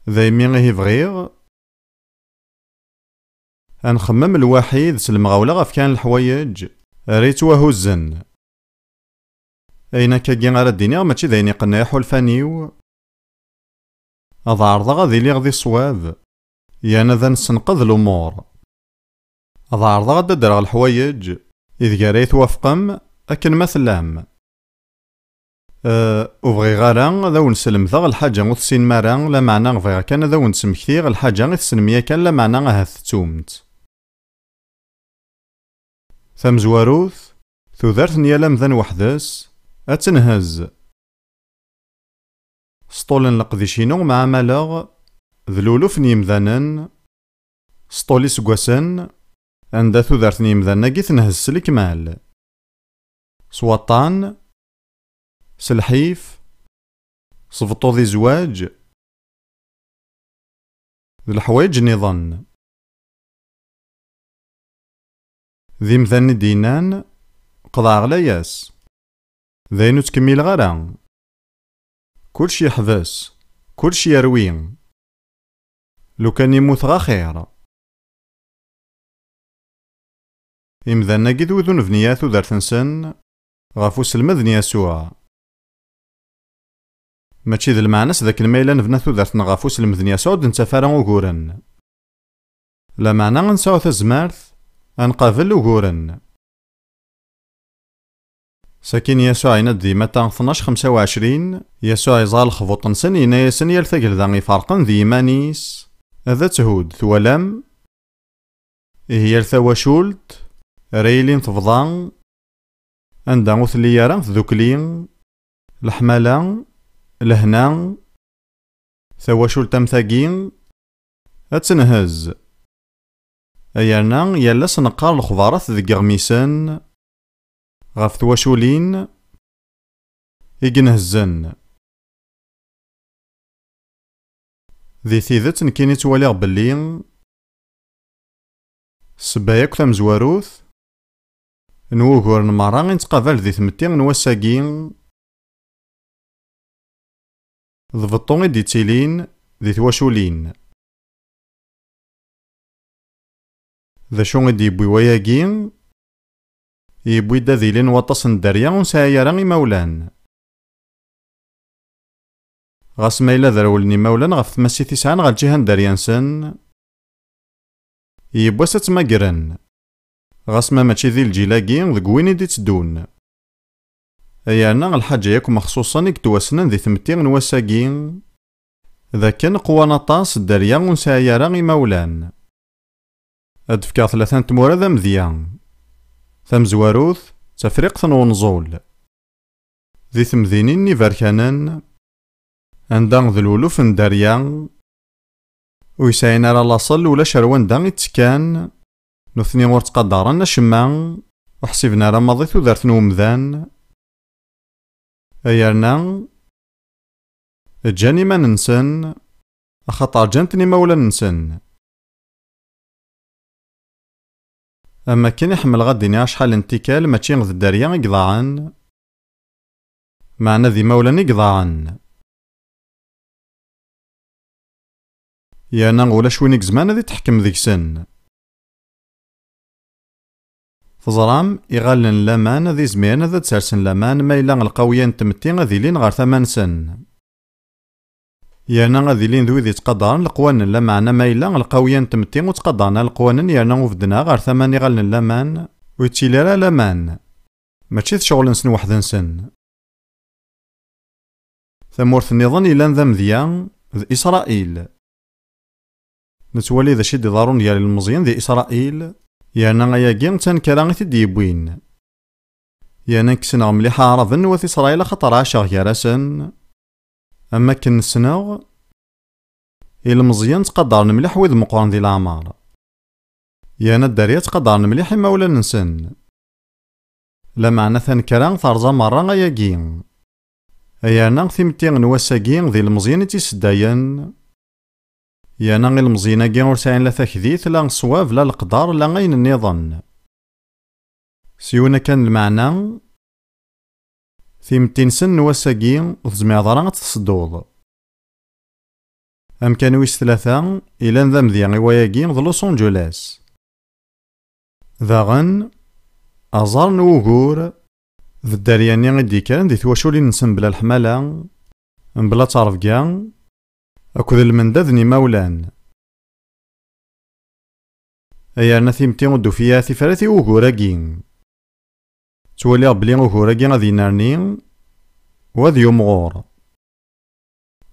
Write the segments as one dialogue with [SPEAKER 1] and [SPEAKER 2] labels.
[SPEAKER 1] دايمي غيه بغيغ أنخمم الوحيد سلمغاولة غف كان الحوايج ريت وهزن أين كاكي غالا دينيغ ماشي دايني قناح والفانيو أض عرضا غادي لي غدي الصواب يانا ذا نسنقذ الأمور أض عرضا غادا درغ الحوايج إذ قاريت وافقم أكن مثلام وبغي غالا ذا ونسلم ذا الحاجة وثسين مارا لا معنى غفيغا كان ذا ونسمكثيغ الحاجة غثسنمية كان لا معنى غاهث تومت ثمزواروث ثوذرت نيالام ذن وحدس أتنهز سطولن لقديشينو مع مالغ ذلولوف نيمذانن سطولي سقواسن عند ثوذرت نيمذانا كي تنهز سلكمال سواطان سلحيف صفطو ذي زواج ذي الحوايج نظن ذي مذاني دينان قضاع غلاياس ذاينو تكميل غرا كلشي يحبس كلشي يروي لو كان يموت غا خير إمذانا قد وذن فنيات ودارتنسن غافو سلمذن يسوع ماشي ذا المعنس ذاك الميلان فناثو دارتنا غافو سلمذن يسوع دنتفارا وغورن لا معنى غنساو تزمارث أنقابل وغورن ساكين يسوع يناد ديما 12-25 يسوع يزال خبوط نسن ينايسن يلثقل ذا يفارقن ذي مانيس هذا تهود ثوالام هي الثواشولت ريلين تفضان عندها مثليارا ذوكلين الحمالة الهنا ثواشولت امثاقين اتنهز ايانا يالس نقار الخضارات ذي غميسان غاف ثواشولين يجنهزن ذي ثيذت نكيني تواليغ بلين سباياك ثمزواروث نوغور نمارا نتقابل ذي ثمتين نواساقين ضبطون دي تيلين ذي ثواشولين ذا شون دي بوياقين يبوي دا ذيلين واطسن داريا ونسايا راني مولان غاس مايلا ذرولني مولان غف تمسي تسعان غا الجهان داريانسن يبوا ستماقرن غاس ما ماشي ذي الجيلاقين ذق وين دي تدون ايانا الحاجة ياك مخصوصا يكتواسنن ذي ثمتين نواساقين ذا كان قوانا طاس داريا ونسايا راني مولان ادفكا 3 تمورا ذا مذيان ثمزواروث تفريق ونزول ذي ثمذينين نيفاركانان عندان ذلولوف نداريان ويساينا را لاصل ولا شروان دان يتسكان نثني غور تقدرنا شمان وحسبنا را ماضي ثوذرت نومذان ايارنا جاني ما ننسن اخطر جانتني مولا ننسن اما كان يحمل غاديني شحال انتكال ماشي غد الداريا يقضاعن معنا ذي مولا يقضاعن يانا ولا شوينيك زمان ذي تحكم ذيك سن فزرام يغالن لامان ذي زميان ذا تسرسن لامان ما إلا القويان تمتين ذي لين غار 8 سن يانا غادي لين ذوي ذي تقدرن القوانن لا معنا ما إلا القويان تمتين وتقدرنا القوانن يانا وفدنا غار 8 يغالن لامان ويتشيلي لامان ماشي شغل نسن واحد نسن ثمورث النظام إلا ذا مذيان ذي إسرائيل نتولي ذا شي ضارون ديال المزيان ذي إسرائيل يانا غياكين تنكرا تديبوين يانا كسنا مليح عرضن وثي إسرائيل خطر 10 يارسن أما كنسناغ المزيان تقدرن مليح ويذ مقرن ذي الأعمار يانا الدارية تقدرن مليح مولا نسن لا معنى ثنكرا ثارزا مرة غياكين يانا ثمتين نواساكين ذي المزيان تيسداين يانا غي المزينة كي ورساين لا تكذيث لا صواب لا القدار لا غين النظام سيونا كان المعنى ثيمتين سن نواساكين وتزمي ضرا تصدوض كان ويس 3 إلا ذا مذيا إواياكي ذ لوس أنجلوس. داغن أزار نوغور ذا الدارياني غدي كان دي تواشولي نسن بلا الحمالة بلا تعرفكا أكد المنداد ني مولان. أيارنا ثيمتي ودو فيها ثفراتي وغوراكي توالي بلي وغوراكي غادي نارني وذ يوم غور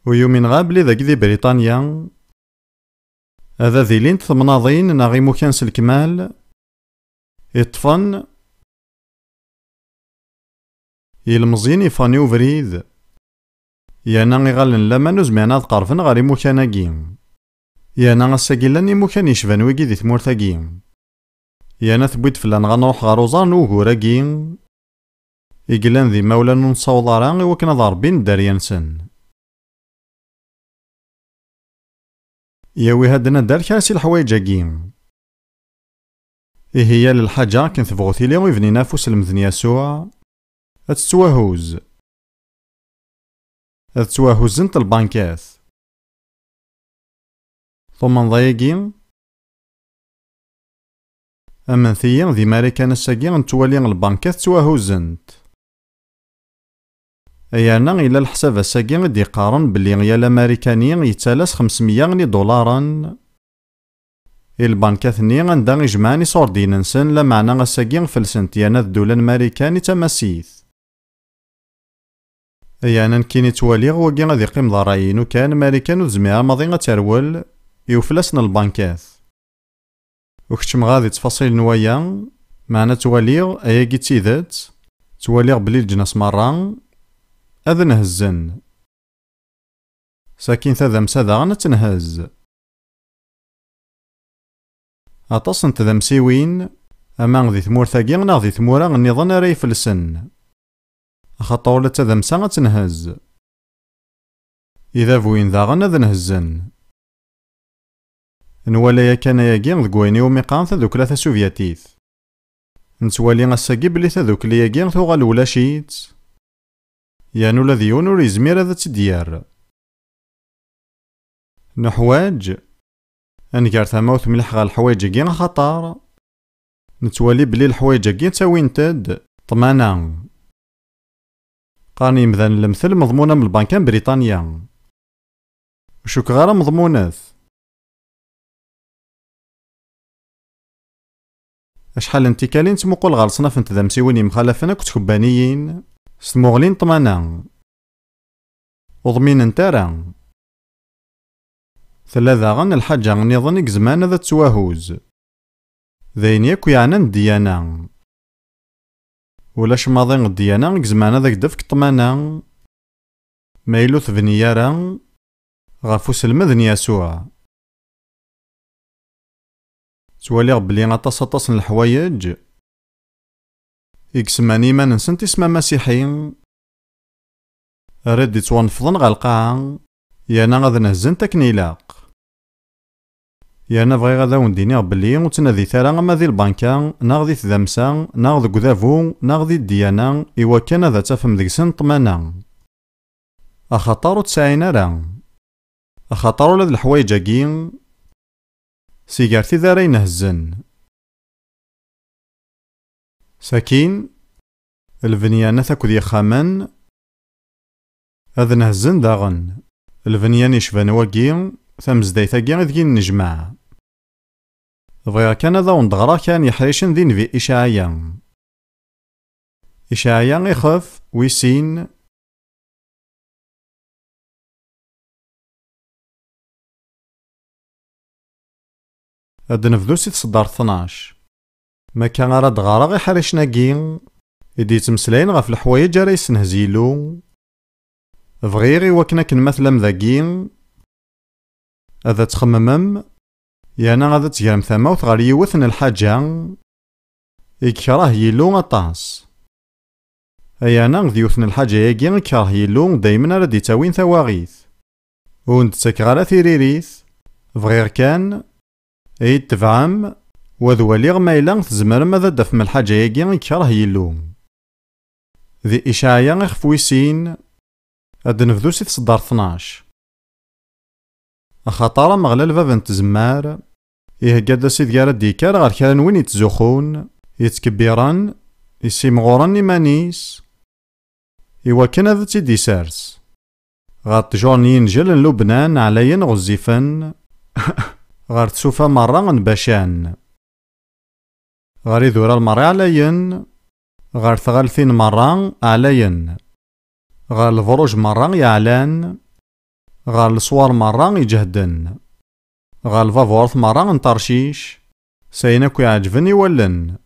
[SPEAKER 1] ويومين غابلي ذاك دي بريطانيا هذا ذي لين ثمناضين ناغي مكانس الكمال يطفن يلمزين يفاني وفريد يانا غيغالن لما نزمعنا قارفن غاري مكاناكي يانا غساكيلان يمكان يشفان ويكي دي ثمورتاكي يانا ثبويت فلان غنروح غاروزار نوغوراكي إقلان ذي مولا نصوضارا وكنا ضاربين داريانسن. ياوي هادنا دار كاسي الحوايجاكي هي للحاجة كنت بغوثيلي ويفني نافوس المذن يسوع أتتواهوز أتتواهوزنت البانكات ثم نضايقين أمن ثيين ذي ماريكان الساقين توالين البانكات تواهوزنت أيانا إلا الحساب الساقين دي قارن بلي يالا ماريكانيين يتالاس 500 دولارا البانكات ني غندا يجمعني صوردين نسن لا معنى الساقين فلسنت يانا الدولة الماريكاني تماسيث أيانا كيني تواليغ وكي غادي يقيم ضرايين كان ماريكان وزميرا ماضي غترول يوفلسن البانكات وكتم غادي تفاصيل نوايا معنا تواليغ أياكي تيدات تواليغ بلي الجناس مرة أذ نهزن ساكين ذا مسادا غنتنهز أطاس نت ذا مسيوين أما ذي ثمورتاكي غنا ذي ثمورا النظام راي فلسن أخاطر لا ذا مسا غتنهز إذا فوين ذا غنا ذا نهزن نوالا كان ياكي ذكويني وميقان ذوك ثلاثة سوفياتيت نتوالي غساكي بلي ذوك لي ياكي ثوغال ولا شيت يانو الذي يونو يزمير هذا تديار نحواج أنكار ثماوث ملح غا الحوايج كي خطار نتوالي بلي الحوايج كي تاوين تد طمانا قاني مذان المثل مضمونة من البنكان بريطانيا وشوك غارة مضمونث أشحال انتكالين تموقول غار صناف انت ذا مسيويني مخالفنا كتكبانيين ستموغلين طمانا وضمين انتارا ثلاثة غن الحاجة نظن زمان ذا تواهوز ذين ياكو يعني الديانة ولاش ماضين الديانة زمان ذاك دفك طمانا مايلو ثبنيارا غافوس المذن يسوع توالي بلي غطاس الحوايج إكسماني ما ننسنت اسم مسيحي رد يتوانفضن غا القاعة يانا غادا نهزن تكنيلاق يانا بغي غادا ونديني بلي وتنادي ثارا اما ذي البنكا ناغ ذي تذمسا ناغ ذي قذافو ناغ ذي الديانا إوا كان ذا تفهم ذيك سن طمانا أخطارو تسعين راه أخطارو لذ الحوايجاكي سيجارتي ذا راي نهزن ساكين الفنيانة ثاكو ذي خامان هذا نهزن داغن الفنيان يشفان واكي ثمزداي ثاكي ذكي النجمع بغيا كان ذا وندغرا كان يحريشن ذين في إشعيا يخف ويسين هاد نفذوسي تصدار 12 ما كان غير دغارا غي حريشناكي إدي تمسلاين غاف الحوايج راه يسنهزيلو بغيغي وكنا كنمثلا مذاكي هذا تخممم يانا غادا تجرم ثماوث غير يوثن الحاجة يكره يلو غطاس أيانا غدي يوثن الحاجة ياكي يكره يلو دايما راه ديتاوين ثواغيث ونتساك غالا ثيريريث بغير كان ايد تفعم وذواليغ مايلا تزمر ماذا دف من الحاجة ياكي يكره يلو ذي إشعيا خفويسين هاد نفذوسي تصدر 12 أخاطر مغلال باب نتزمار يهقاد سيد قارد ديكار غير كان وين يتزوخون يتكبيران يسيمغوران إيمانيس إوا كان هذا تيدي سارس غات جورن ينجل لبنان عليا غزيفن غار تسوفا مرة نباشان غار يذور المرة عليا غار ثغالثين مرة عليا غار الفروج مرة يعلان غار الصوار مرة يجهدن غار الفافورث مرة نطرشيش سايناكو يعجبني ولن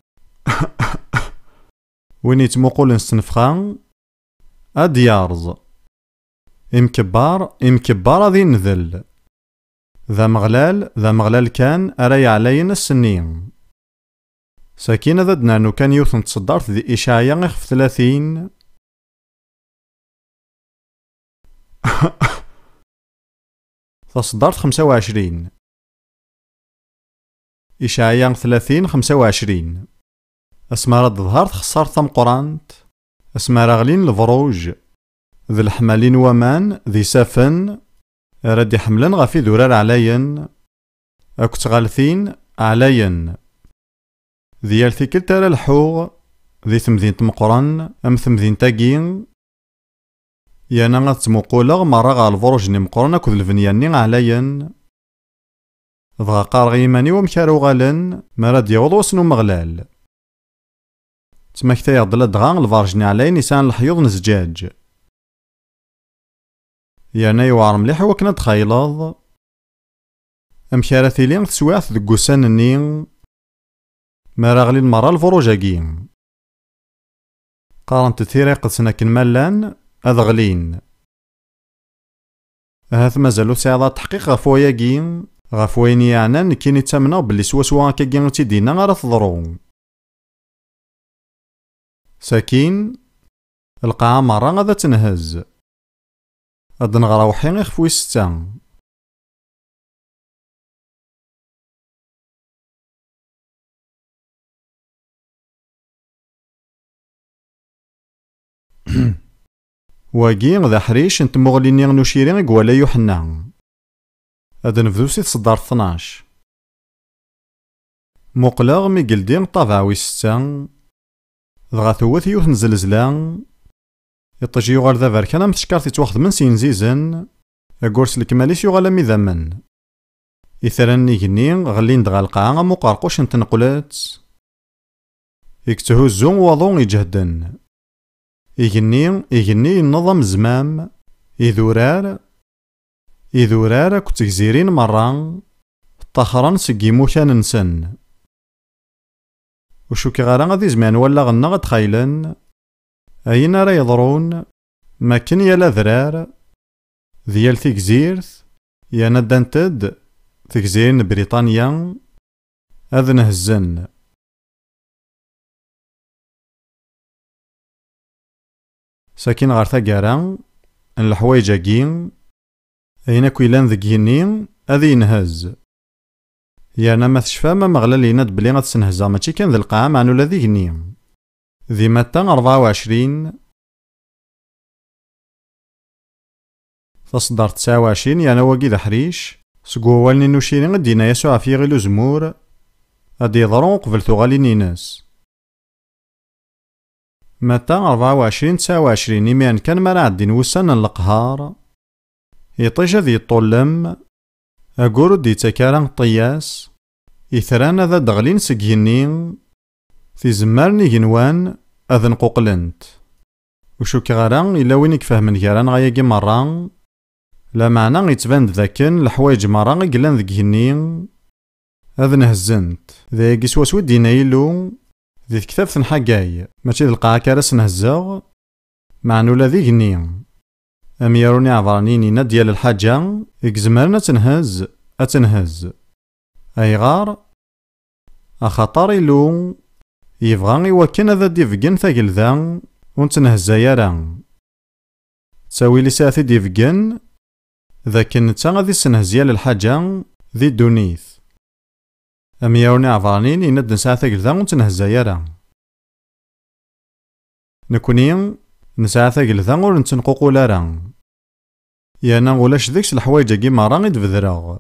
[SPEAKER 1] وين يتموقول نستنفخان أديارز إمكبار غادي نذل ذا مغلال كان أراي علينا السنين ساكين ذا دنانو كان يوثن تصدرت ذي إشعيا غيخف 30 تصدرت 25 إشعيا 30-25 أسمارا ظهرت خسارت ثم قرانت أسمارا غلين الفروج ذي الحمالين ومان ذي سافن رادي حملن غافي ذورار عليا أكت غالثين عليا ذي يالثيكل ترى الحوغ ذي ثمذين تمقرن أم ثمذين تاقين يانا غتمقولغ مرة غا الفروج نمقرن أكد الفنياني عليا ضغا قارغ يماني ومكارو غالن مراد يغض وسنو مغلال تماكتا يغضل دغا الفارجني علي نسان الحيوض نزجاج يانا يوعر مليح وكنا تخيلض أمكارا لين تسواعث ذك وسان النين مارا غلي المرا الفروجاكين قارنت تثيري قدسنا كنمالان أذغلين هاث مازالو ساعة تحقيق غفوياكين غفوين يعنان كيني تامنا بلي سوا كاكين تيدينا غارا تضرو ساكين القاعة مرة غادا تنهز غاد نغرا وحين يخفوي 6 واقي ذا حريش انت مغليني نشيرين قوالا يوحنا هذا نفذوسي تصدر 12 مقلغ مي قلدين طابع ويستان ضغا ثوث يوث نزلزلان يطجي يغال ذا فاركانا متشكارتي تواخد من سينزيزن اقورس الكماليس يغال ميذامن إثراني جنين غلين دغا القاعة مقارقوش نتنقلات يكتهو الزون وضون يجهدن إيجني النظام زمام إذورار كنت جزيرين مرة طخران سقيمو كان نسن وشو كغارا غادي زمان ولا غنا غد خايلن أين راه يضرون ما كان يالا ذرار ديال تيكزيرث يا ندانتد تيكزيرين بريطانيا أذن هزن ساكن غار ثاقارا الحوايجاكين أين كويلان ذكيني أذي ينهز يانا ما تشفى ما مغلال يناد بلي غتسنهزا ماشي كان ذي القاعة معنو لا ذيكني ذي متى 24 تصدر 29 يانا واقي ذا حريش سقوالني نوشيرين غدينا يسوع في غيلو زمور غادي يضرون قبل ثغالي ناس متى 24 29 إيمان كان مرا عدين وسان القهار يطيجا ذي الطلم أقورو دي تكارن طياس إثران ذا دغلين سقينين في زمارني جنوان أذن قوقلنت وشو كغاران إلا وينك فهمن كاران غاياكي مران لا معنى يتباند ذاكن الحوايج مران قلان ذكينين أذن هزنت ذا يقيس واسود دينا يلو ذي كتاب ثنحاقاي ماشي ذي القاعة كارس نهزاغ معنو لا ذي جنين أم يروني عبرانينينا ديال الحاجة إكزمارنا تنهز أتنهز أيغار أخطار إلو يبغى يوكن هذا ديفقن ثاقل ذا ونتنهزا يارا تساوي لي ساعتي ديفقن ذا كنتا غادي سنهزيا للحاجة ذي الدونيث أم يروني عبرانينينا دنسا ثاقل ذا ونتنهزا يارا نكوني نسعى ثاقل ذا ونتنقوقو لارا يانا ولاش ديكس الحوايج مرا غي دبذراغ.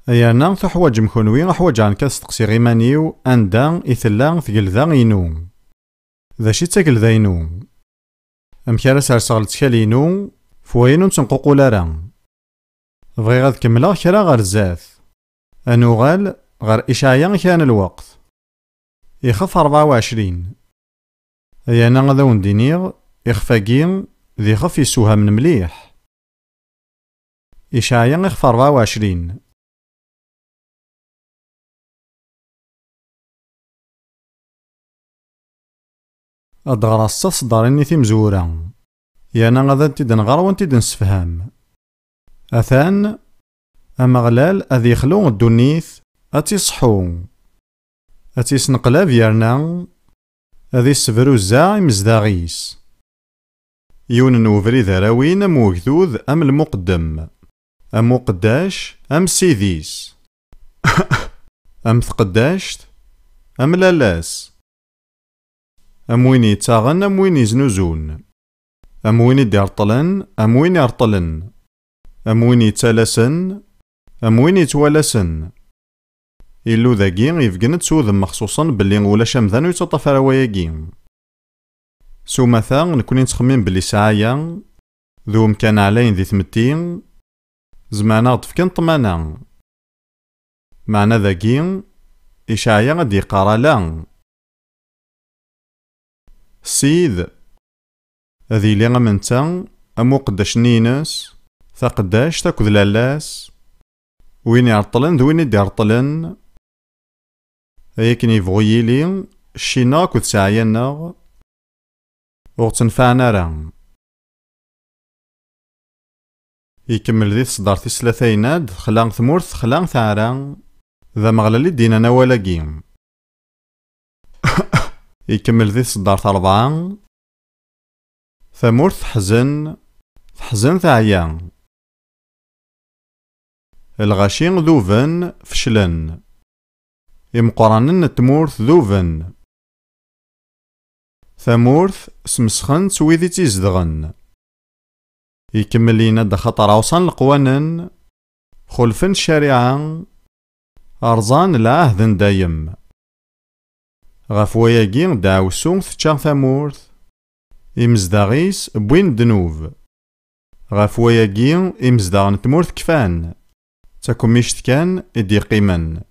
[SPEAKER 1] يانا تحواج مكونوي حواج عن كاس تقسي غيمانيو أندا إثلا ثقلذا إنو. ذا شي تاكلذا إنو. أمكارا سارسغل تكالينو فوينو تنقوقولا راه. بغي غاد كملا كرا غير الزاث. أنوغال غير إشعيا كان الوقت. يخف 24. يانا غادا وندينيغ يخفاقين ذي خف يسوها من مليح. إشعيا يخف 24. أدغرا الصداريني تيمزورا. يانا غادا تيدنغرا وانتي نسفهام. أثان أمغلال أذي يخلو الدنيث أتيصحو. أتيسنقلاب يرنا أذي السفرو الزاع مزداغيس. يون نوفري ذراوين أم وكذوذ أم المقدم أم قداش أم سيديس أم ثقداشت أم لالاس أم وين يتاغن أم وين يزنوزون أم وين يديرطلن أم وين يرطلن أم وين يتالسن أم وين يتوالسن. إلو ذاكي يفقن تسوذم مخصوصا باللي ولاش أمذان يتطفى رواياكي. سومثا نكوني نتخمم بلي ساعيا ذو مكان علين ذي ثمتين زمانا غطفكن طمانا. معنى ذاكي إشعيا غادي يقارا لا. السيد هذي لي غمنتا أمو قداش نينس ثا قداش تاكد لالاس وين يعطلن ذوين يديرطلن. هيكني يبغيلي الشينا كود ساعينا وغتنفعنا راه. يكمل ذي تصدار تسلاثيناد خلان ثمورث خلان ثعرا ذا مغلالي دينا نوالاكي. يكمل ذي تصدار ثربعا ثمورث حزن حزن ثعيا. الغاشين ذوفن فشلن يمقرانن تمورث ذوفن. ثمورث سمسخن سويذي تيزدغن. يكمل لينا دا خطر عوصان القوانن خلفن الشريعة أرزان العهد دايم. غفوياكي داوسون تشان ثمورث إمزداغيس بوين دنوب. غفوياكي إمزداغن تمورث كفان تاكم ميشتكان إدي قيمن.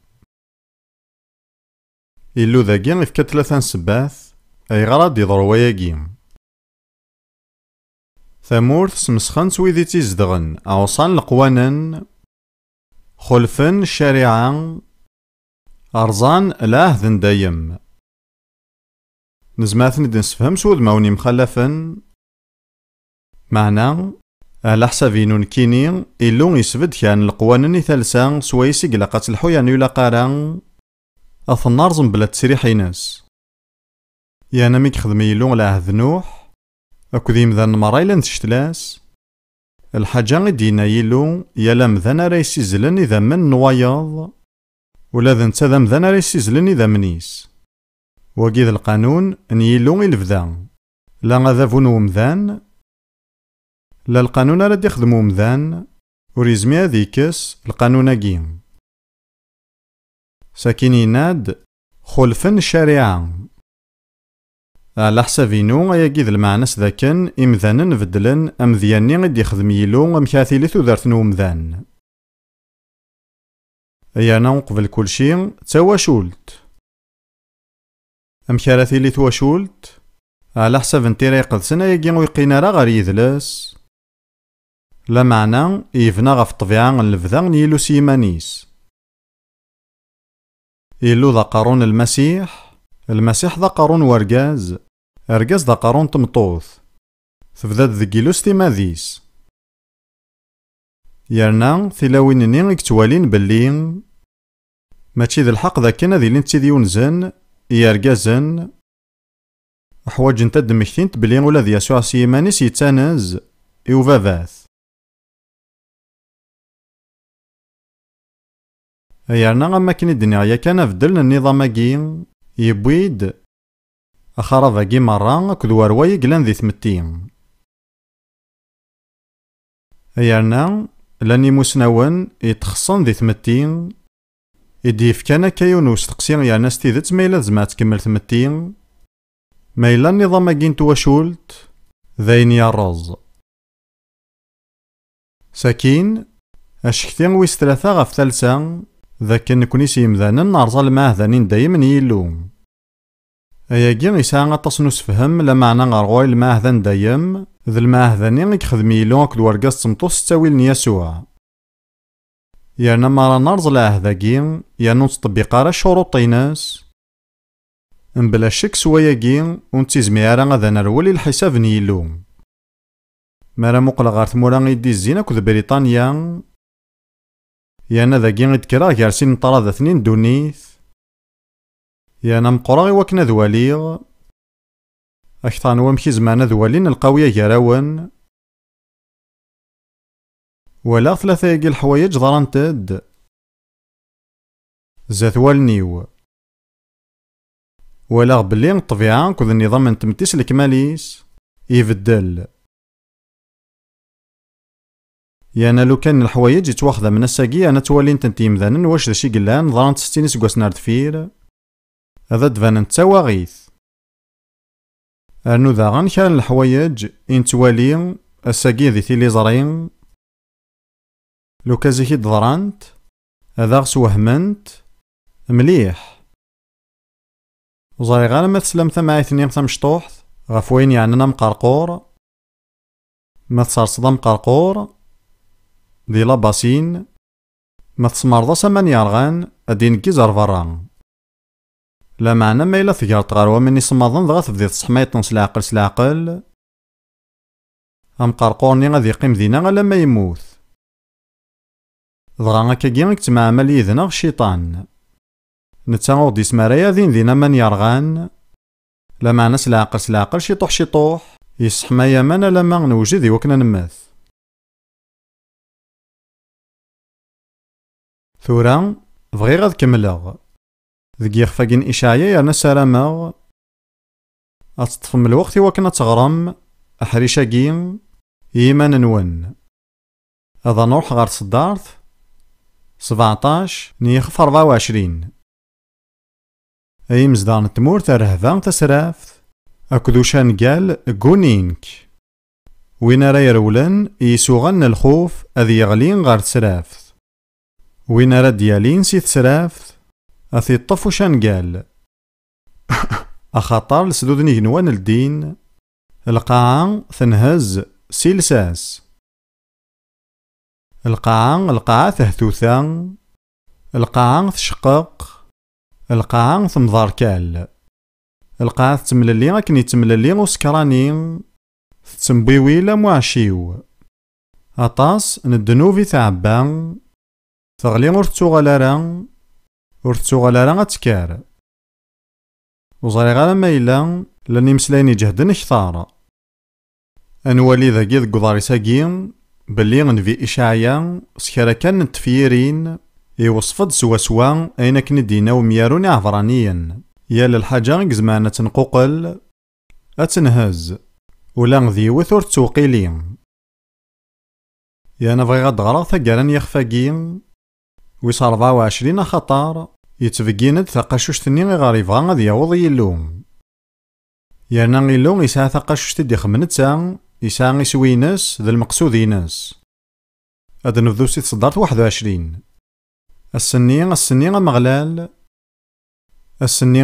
[SPEAKER 1] إلو ذاكي إفكا 3 سباث أي غراد يضرو وياكي. ثمورث سمسخن سويذي تيزدغن أوصان القوانن خلفن الشريعة أرزان العهد دايم. نزماثن نسفهم سود ماوني مخلفن. معنى على حسابينو نكيني إلو يسفد كان القوانن ثالثا سويسي قلقات الحويان يلاقارا أثنارزم بلا تسريحينس. يانا ميك خدمي إلو العهد نوح أكو ذي مذان مرايلن تشتلاس. الحاجة دينا يلو يالا مذان ريسي زلن إذا من نوايض ولا ذا نتا ذا مذان ريسي زلن إذا منيس. وقيد القانون أن يلو إلفذا لا غذا فونو مذان لا القانون راد يخدمو مذان وريزمي هذيكس القانون أكيم. ساكن يناد خلفن الشريعة على حسابينو أياكيد المعنس ذاكن إمذانا نبدلن أمذياني غد يخدم يلو أمكاثيلي ثوذارتنو مذان. أيانا قبل كل شي تواشولت. أمكاثيلي تواشولت على حساب انتيري قدسنا أياكي ويقينا راه غير يذلس. لا معنى يفنا غف الطبيعة الفذا يلو سيمانيس. يلو ذا قارون المسيح ذا قارون ورقاز أرقاز ذا قارون تمطوث تفذاد ذكيلوس تيماذيس. يرنا ثلاوينني اكتوالين باللي ماشي ذا الحق ذا كان ذي لين تيديون زن يرقازن حواج نتا دمكتينت بلي ولا ذي يسوع سيمانيس يتانز يوفافاث. يرنا غما كني الدنيا كان بدلنا النظام اكي يبويد أخرافاكي مرة أكد ورواي قلان ذي ثمتين. أيرنا لاني مسنون يتخصن ذي ثمتين إديف كان كيون وستقسيغ يرنا ستيدت ما إلا زما تكمل ثمتين ما إلا النظام أجين تواشولت ذاين يرز ساكين أشكتين ويس ثلاثة غف ثالثة ذاك نكوني سيمذانا نرزال معاه ذانين دايما يلوم أياكي يسعى غطاس فهم لا معنى غرغوي المعاه ذان دايم ذا المعاه ذاني يخدم يلو أكد ورقاس تمطوس تاويل يسوع يانا مرا نرزل ذاكي يانا نطبق على شروطيناس بلا شك سواياكي ونتيزميارا غادا نرولي الحساب نيلو مالا مقلا غار ثمورا يدي الزين أكد بريطانيا يانا ذاكي غيدكرا غارسين طرا ثنين دونيث يانا مقرا وكنا ذواليغ أكثر نوامكي زمانا ذوالين القوية جراون ولا ثلاثة يجي الحوايج ضرانتد زات والنيو ولا بلي الطبيعة كذ النظام نتمتيس الكماليس يبدل يانا لو كان الحوايج يتواخذ من الساقية أنا توالين تنتيم ذانن واش ذا شي قلان ضرانت 60 سكواس نار دفير هذا دفان نتساواغيث أرنو ذاغن كان الحوايج إنتوالي الساقية ذي تيلي زرين لو كازيكي ضرانت هذا سوهمنت مليح وزاري غالا ما تسلمت معاي ثنين مشطوحت غف وين يعني أنا مقرقور ما تصرصدا مقرقور دي لاباسين ما تسمرضا سمان يارغان أدين كيزار فران لا معنى ما إلا ثقارت غاروا مني صماضن دغا تبدي تصحميطن سلاقل أم قرقورني غادي يقيم دينا غالا ما يموت دغا هكاكي غيكتمعمل يذنا الشيطان نتا غودي سمارايا دينا من يرغان لا معنى سلاقل شيطوح يسحمايا مانا لما نوجد وكنا نماث ثورا بغي غاد كملغ ذكي خفاقين إشعيا يرنا سلاماغ أتطفم الوقت وكنا تغرم أحريشاكين يمان نون هذا نروح غار صدارت 17 نيخف 24 أي مزدان تمور ترهفان تسرافت أكدوشان قال قونينك وين راه يرولن يسوغن الخوف أذي يغلين غار تسرافت وين راه ديالين سي تسرافت أثي الطفو شان قال أخطر لسدودني جنوان الدين القاعة ثنهز سيلساس القاعة تهثوثا القاعة تشقق القاعة ثمضاركال القاعة تمللي أكني تمللي وسكراني تتنبيويلا معشيو أطاس ندنوفي ثعبان ثغلي ورتوغالارا أتكار وزاري غالا مايلا لاني مسلايني جهدن كثار أنوالي ذاكي ذك ضاري ساقين بلي غنفي إشعيا سكرا كان التفييرين يوصفد سوا أين كندينا ومياروني عفرانيا يا للحاجة زمانة تنقوقل أتنهز ولا غذيوث ور تسوقيلين يا نبغي غاد غرا ثقالان يخفاقين ويس 24 خطار يتفقيند ثقاشوشتني غاريفغا غادي يعوض يلوم يانا غيلوم يسعى ثقاشوشت دي خمنتا يسعى يسوينس ذا المقصودينس هذا نبدو سيت صدارت 21 السني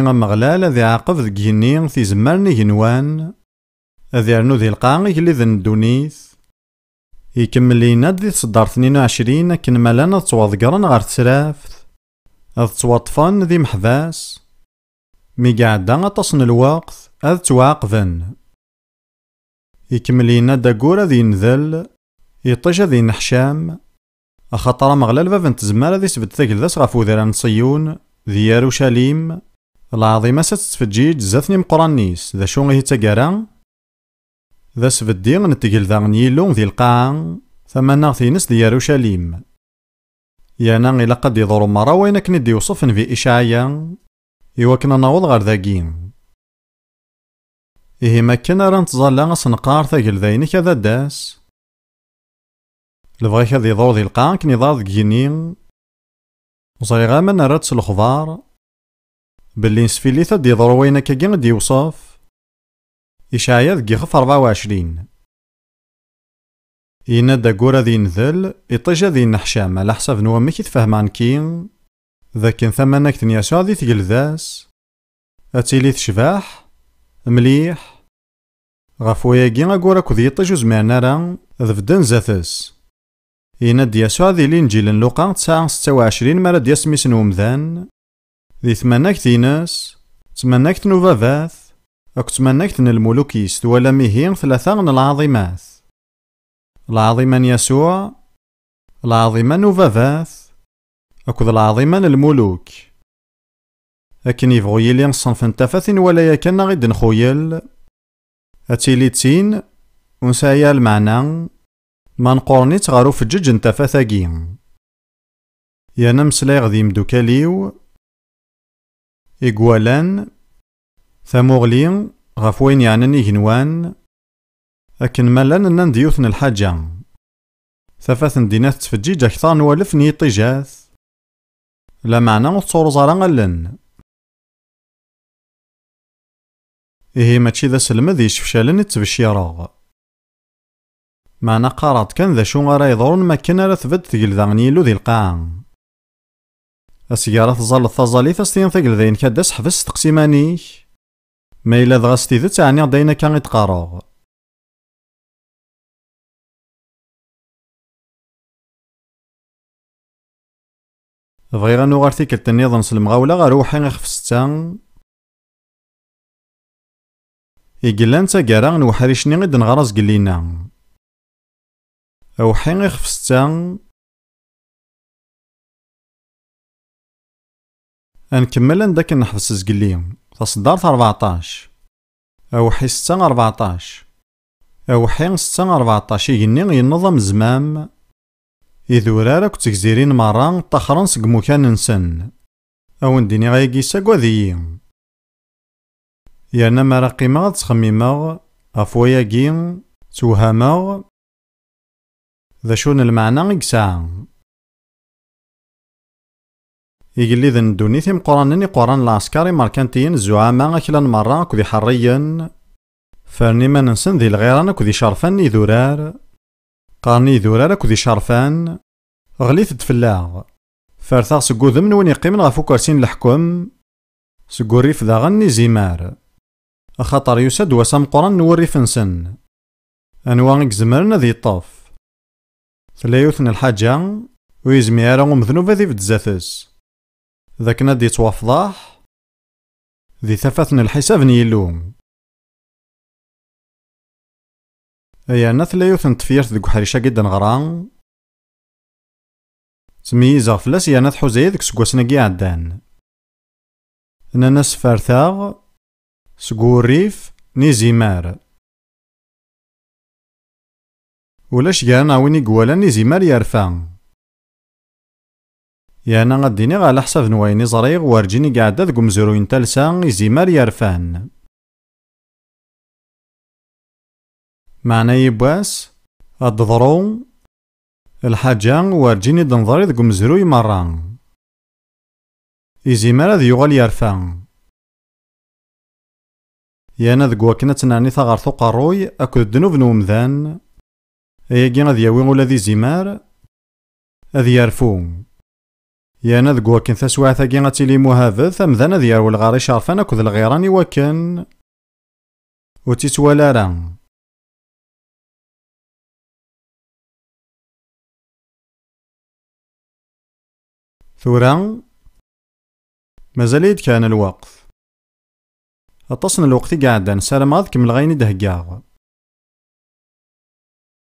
[SPEAKER 1] مغلال ذي عاقب ذي جيني في زمرني جنوان ذي ارنو ذي القاعي اللي ذن دونيث يكمل لينا ذي صدارت 22 كن مالانا تواضقرن غار تسرافت أذ تواطفن ذي محباس مي قاعدا تصن الوقت أذ تواقفن يكمل لينا داقورا ذي نذل يطيش ذي نحشام أخطر مغلال بابن تزمار ذي سبت ثقل ذا صغفو ذران صيون ذي يروشاليم العظيمة ستتفجيج زاثني مقرانيس ذا شون غيه تاقارا ذا سبدي نتقل ذا نيلون ذي القاعة ثمانا ثينس ذي يروشاليم يانا إلا قد يضرو مرا وين كندي يوصفن في إشعيا يوكنا نوض غير ذاكين إيه ما كان راه نتظلى سنقار ثقل ذاينك هذا داس لبغيك هذا يضور ذي القاع كني ضار ذك جيني وصري غاما نرات الخضار باللي نسفيلي ثد يضر وين كاكين دي يوصف إشعيا ذك يخف 24 ينادى قورا ذي نذل يطيجا ذي النحشام على حساب نوامك يتفهمان كين ذاكن ثمنك تنياسوا ذي تقلذاس أتيلي تشباح مليح غفو ياكين أقورا كذي يطيجو زمعنا راه ذفدن زاثس ينادي يسوع ذي الإنجيل لوقا 9:26 مراد يسمي سنومذان ذي ثمنك تيناس تمنك تنوفافاث أك تمنك تن الملوكيس ثوالا ميهين 3 من العظيمات العظيمان يسوع العظيمان نوفافاث أكد العظيمان الملوك أكن يبغو يلي نصنف انتفاثين ولا يكن غيد نخويل أتيلي تين ونسايا المعنى ما نقورني تغارو في الجج انتفاثاكين يا نمسلاي غدي مدوكاليو إقوالان ثموغلين غفوين يعني يجنوان أكن مالان ننديوثن الحاجة ثفاثن دينات تفجيج أكثر نوالف نيطيجاث لا معنى تصور زاران غلن إيه ماشي ذا سلمذ يشفشالن تبشيراغ معنى قارات كان ذا شو غارا يضرون ما كان راه ثبت ثقل ذا غنيلو ذي القاع السيارة تظل الثظالي ثستين ثقل ذين كادس حفظ تقسيمانيك ما إلا دغستي ذا تعني داينا كان يتقاراغ بغي غنو غارتيكل تنيض نسلم غاولا غروحي غخف ستان إقلان تاقارا نوحريشني غيد نغرز قلينا أوحي غخف ستان أنكمل عندك نحفظ سزقليم تصدرت 14 أوحي 6 14 أوحي 6 14 يقني ينظم زمام إذورارا كتكزيرين مرة طخرن سق مكان نسن أو نديني غايقي ساقوا ذيين يانا مرا قيمة تخميماغ غفوياقي توهاماغ ذا شون المعنى إقساع يقلي ذا ندوني ثيم قرانني قران العسكري ماركانتيين الزعامة أكلان مرة كذي حريا فرني ما ننسن ذي الغيران كذي شرفان إذورار قارني ذورا كذي شرفان غليت تفلاغ فرثاغ سقو ذمن وين يقيمن غفو كرسين الحكم سقو الريف ذا غني زيمار أخاطر يسد وسام قران نوريف نسن أنواع زمرنا ذي طاف ثلايوثن الحاجة ويزميارا ومذنوبة ذي بتزاثس ذاك نادي توافضاح ذي ثفاثن الحساب نيلوم أيا نثلا يوثن تفيرت ذك حريشة جدا غران تمييزا فلاس يا نثحو زي ذك سكواسناكي عدان أنا ناس فارثاغ سكو الريف نيزيمار ولاش كان ويني قوالا نيزيمار يرفع يانا غديني على حساب نويني زريغ وارجيني قاعدة ذك مزروين تلسا يزيمار يرفان معنى يبواس الضضرو الحاجة وارجيني دنظري ذك مزروي مرة إزيمار ذي يغال يرفع يانا ذك وكنا تنعني ثغر ثقا روي أكد الدنوب نومذان أياكي غادي ياوي ولا ذي زيمار أذ يرفو يانا ذك وكن ثسواع ثاكي غاتيلي مهافذ ثمذان ذي يرو الغاري شارفان أكد الغيراني وكن وتيتوالا راه ثورا مازال كان الوقت اتصن الوقت قاعدا سالم غاد كمل غيني دهقاغ